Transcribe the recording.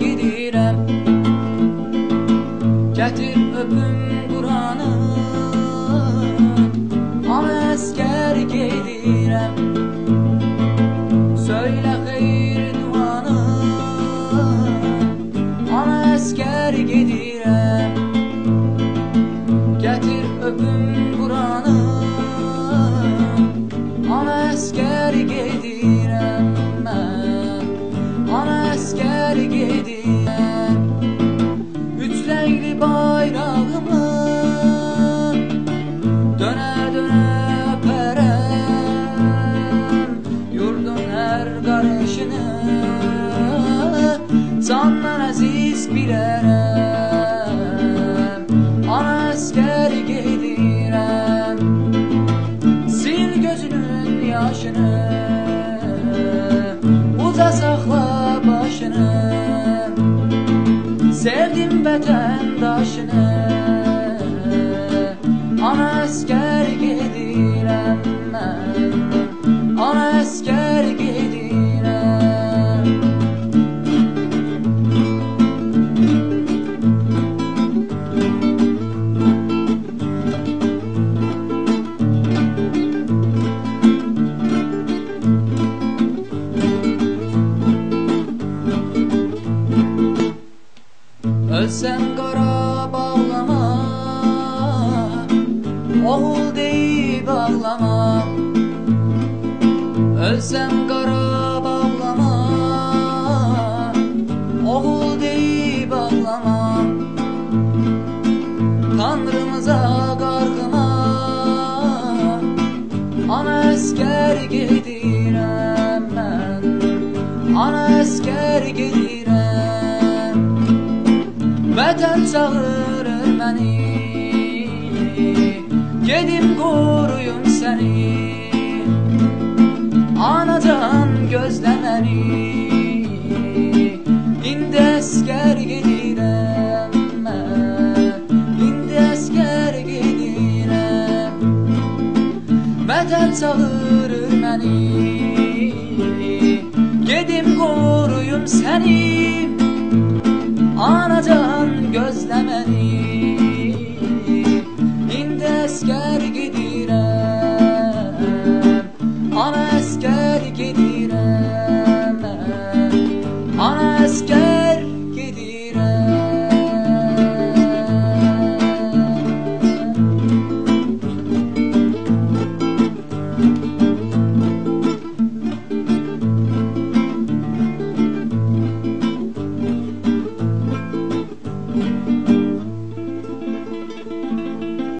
gedirəm. Gətir öpüm Quranı, ana əskər gedirəm. Söylə xeyir duanı, ana əskər gedirəm. Gətir öpüm Quranı, ana əskər gedirəm mən, ana əskər gedirəm. Üç rəngli bayrağımı dönə dönə öpərəm. Yurdun hər qarışını candan əziz bilərəm. Ana əskər gedirəm. Sil gözünün yaşını, uca saxla başını. Sevdim vətəndaşını, ana əskər gedirəm mən, ana əskər gedirəm. Ölsəm qara bağlama, oğul deyib ağlama. Ölsəm qara bağlama, oğul deyib ağlama. Tanrımıza qarğıma, ana əskər gedirəm mən, ana əskər gedirəm. Vətən çağırır məni, gedim qoruyum səni. Anacan gözlə məni, indi əskər gedirəm mən, indi əskər gedirəm. Vətən çağırır məni, gedim qoruyum səni.